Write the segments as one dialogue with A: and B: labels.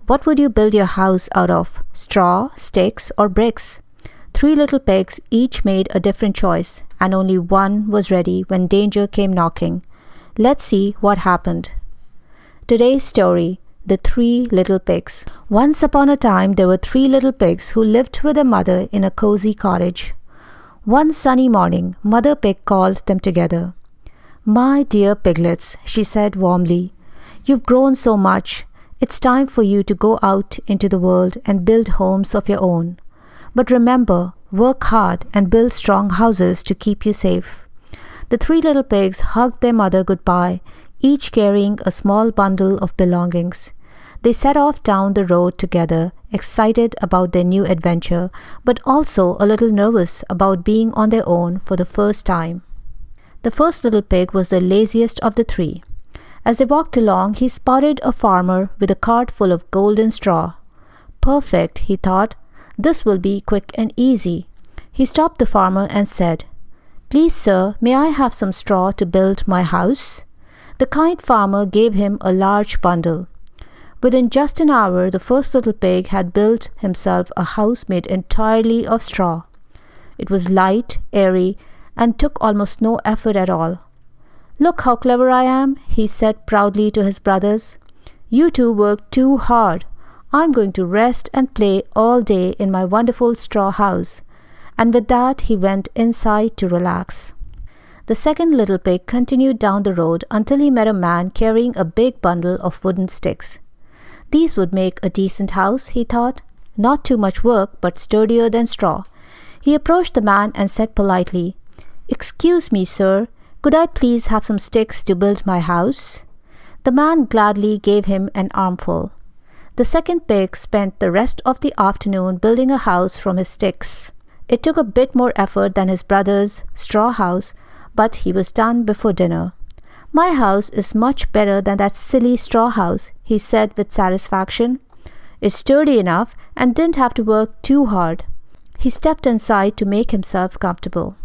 A: What would you build your house out of? Straw, sticks, or bricks? 3 little pigs each made a different choice, and only one was ready when danger came knocking. Let's see what happened. Today's story, The 3 Little Pigs. Once upon a time, there were 3 little pigs who lived with their mother in a cozy cottage. One sunny morning, Mother Pig called them together. "My dear piglets," she said warmly, "you've grown so much. It's time for you to go out into the world and build homes of your own. But remember, work hard and build strong houses to keep you safe." The 3 little pigs hugged their mother goodbye, each carrying a small bundle of belongings. They set off down the road together, excited about their new adventure, but also a little nervous about being on their own for the first time. The first little pig was the laziest of the 3. As they walked along, he spotted a farmer with a cart full of golden straw. "Perfect," he thought. "This will be quick and easy." He stopped the farmer and said, "Please, sir, may I have some straw to build my house?" The kind farmer gave him a large bundle. Within just an hour, the first little pig had built himself a house made entirely of straw. It was light, airy, and took almost no effort at all. "Look how clever I am," he said proudly to his brothers. "You two worked too hard. I'm going to rest and play all day in my wonderful straw house." And with that, he went inside to relax. The second little pig continued down the road until he met a man carrying a big bundle of wooden sticks. These would make a decent house, he thought. Not too much work, but sturdier than straw. He approached the man and said politely, "Excuse me, sir, could I please have some sticks to build my house?" The man gladly gave him an armful. The second pig spent the rest of the afternoon building a house from his sticks. It took a bit more effort than his brother's straw house, but he was done before dinner. "My house is much better than that silly straw house," he said with satisfaction. "It's sturdy enough and didn't have to work too hard." He stepped inside to make himself comfortable.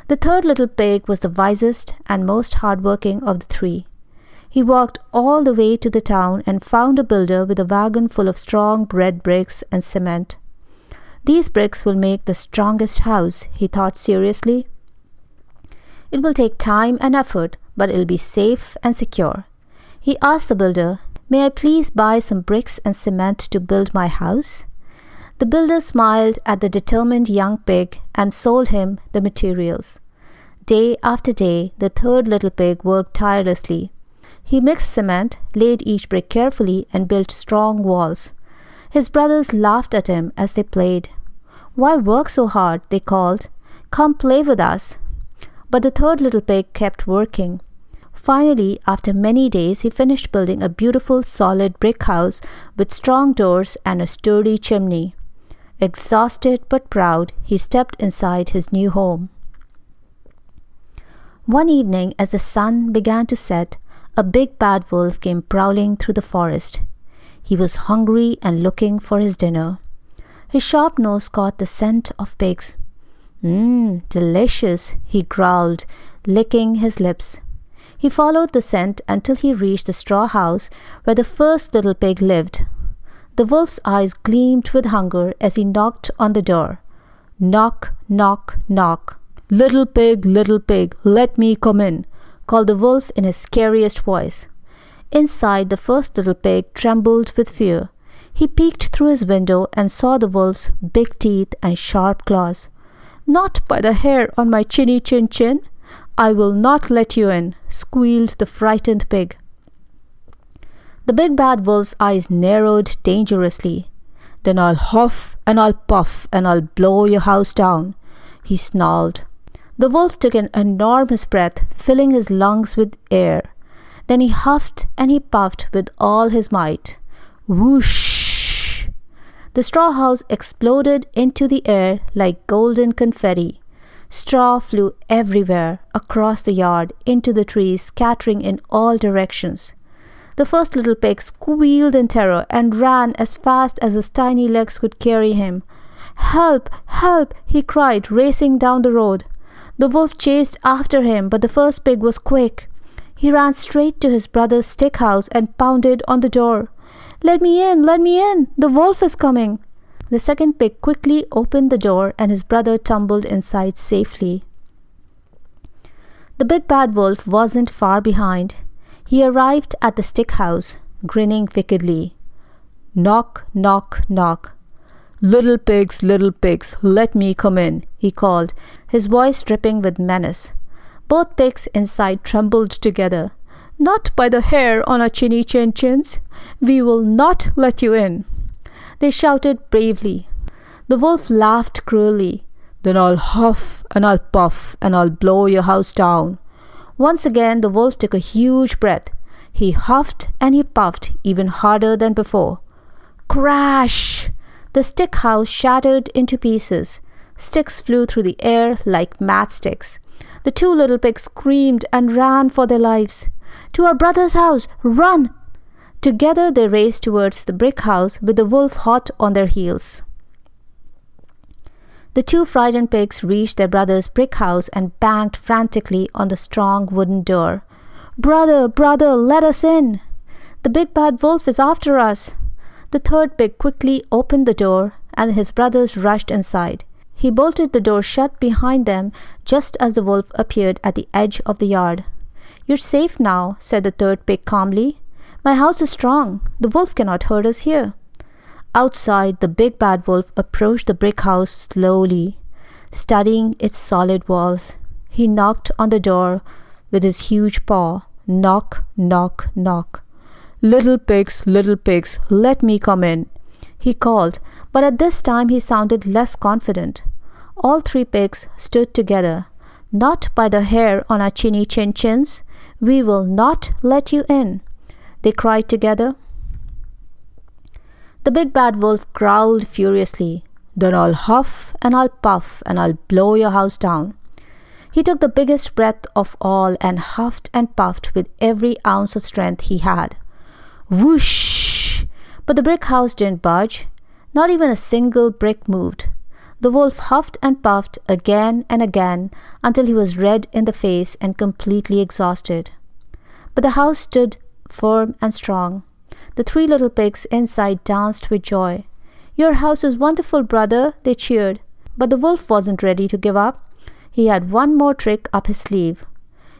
A: The third little pig was the wisest and most hardworking of the 3. He walked all the way to the town and found a builder with a wagon full of strong red bricks and cement. "These bricks will make the strongest house," he thought seriously. "It will take time and effort, but it'll be safe and secure." He asked the builder, "May I please buy some bricks and cement to build my house?" The builder smiled at the determined young pig and sold him the materials. Day after day, the third little pig worked tirelessly. He mixed cement, laid each brick carefully, and built strong walls. His brothers laughed at him as they played. "Why work so hard?" they called. "Come play with us." But the third little pig kept working. Finally, after many days, he finished building a beautiful solid brick house with strong doors and a sturdy chimney. Exhausted but proud, he stepped inside his new home. One evening, as the sun began to set, a big bad wolf came prowling through the forest. He was hungry and looking for his dinner. His sharp nose caught the scent of pigs. Delicious," he growled, licking his lips. He followed the scent until he reached the straw house where the first little pig lived. The wolf's eyes gleamed with hunger as he knocked on the door. Knock, knock, knock. Little pig, let me come in," called the wolf in his scariest voice. Inside, the first little pig trembled with fear. He peeked through his window and saw the wolf's big teeth and sharp claws. "Not by the hair on my chinny chin chin. I will not let you in," squealed the frightened pig. The big bad wolf's eyes narrowed dangerously. "Then I'll huff and I'll puff and I'll blow your house down," he snarled. The wolf took an enormous breath, filling his lungs with air. Then he huffed and he puffed with all his might. Whoosh! The straw house exploded into the air like golden confetti. Straw flew everywhere, across the yard, into the trees, scattering in all directions. The first little pig squealed in terror and ran as fast as his tiny legs could carry him. "Help! Help!" he cried, racing down the road. The wolf chased after him, but the first pig was quick. He ran straight to his brother's stick house and pounded on the door. Let me in! Let me in! The wolf is coming! The second pig quickly opened the door and his brother tumbled inside safely. The big bad wolf wasn't far behind. He arrived at the stick house, grinning wickedly. Knock, knock, knock. Little pigs, let me come in, he called, his voice dripping with menace. Both pigs inside trembled together. Not by the hair on our chinny chins. We will not let you in. They shouted bravely. The wolf laughed cruelly. Then I'll huff and I'll puff and I'll blow your house down. Once again the wolf took a huge breath. He huffed and he puffed even harder than before. Crash! The stick house shattered into pieces. Sticks flew through the air like matchsticks. The two little pigs screamed and ran for their lives. To our brother's house! Run! Together they raced towards the brick house with the wolf hot on their heels. The two frightened pigs reached their brother's brick house and banged frantically on the strong wooden door. Brother, brother, let us in! The big bad wolf is after us! The third pig quickly opened the door and his brothers rushed inside. He bolted the door shut behind them just as the wolf appeared at the edge of the yard. You're safe now, said the third pig calmly. My house is strong. The wolf cannot hurt us here. Outside, the big bad wolf approached the brick house slowly, studying its solid walls. He knocked on the door with his huge paw. Knock, knock, knock. Little pigs, let me come in, he called, but at this time he sounded less confident. All three pigs stood together. Not by the hair on our chinny chins. We will not let you in, they cried together. The big bad wolf growled furiously. Then I'll huff and I'll puff and I'll blow your house down. He took the biggest breath of all and huffed and puffed with every ounce of strength he had. Whoosh! But the brick house didn't budge. Not even a single brick moved. The wolf huffed and puffed again and again until he was red in the face and completely exhausted. But the house stood firm and strong. The three little pigs inside danced with joy. Your house is wonderful, brother, they cheered. But the wolf wasn't ready to give up. He had one more trick up his sleeve.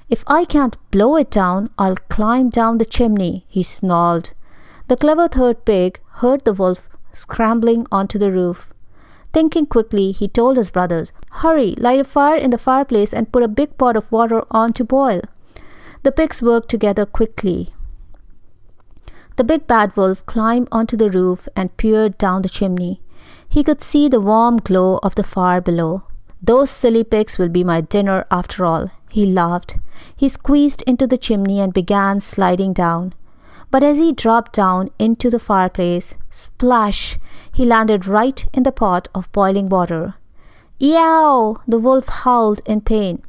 A: If I can't blow it down, I'll climb down the chimney, he snarled. The clever third pig heard the wolf scrambling onto the roof. Thinking quickly, he told his brothers, Hurry, light a fire in the fireplace and put a big pot of water on to boil. The pigs worked together quickly. The big bad wolf climbed onto the roof and peered down the chimney. He could see the warm glow of the fire below. Those silly pigs will be my dinner after all, he laughed. He squeezed into the chimney and began sliding down. But as he dropped down into the fireplace, splash, he landed right in the pot of boiling water. Yow! The wolf howled in pain.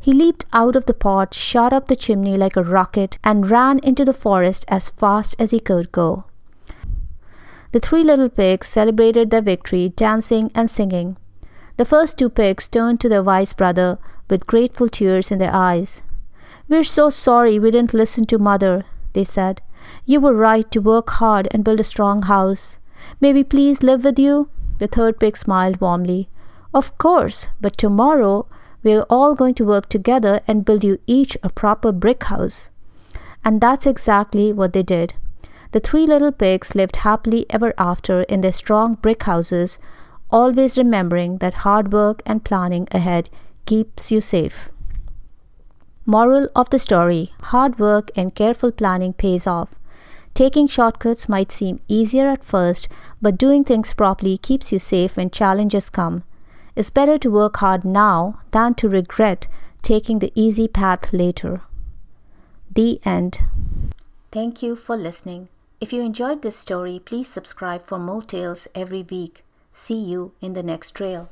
A: He leaped out of the pot, shot up the chimney like a rocket, and ran into the forest as fast as he could go. The three little pigs celebrated their victory, dancing and singing. The first two pigs turned to their wise brother with grateful tears in their eyes. We're so sorry we didn't listen to Mother, they said. You were right to work hard and build a strong house. May we please live with you? The third pig smiled warmly. Of course, but tomorrow we're all going to work together and build you each a proper brick house. And that's exactly what they did. The three little pigs lived happily ever after in their strong brick houses, always remembering that hard work and planning ahead keeps you safe. Moral of the story: hard work and careful planning pays off. Taking shortcuts might seem easier at first, but doing things properly keeps you safe when challenges come. It's better to work hard now than to regret taking the easy path later. The end. Thank you for listening. If you enjoyed this story, please subscribe for more tales every week. See you in the next trail.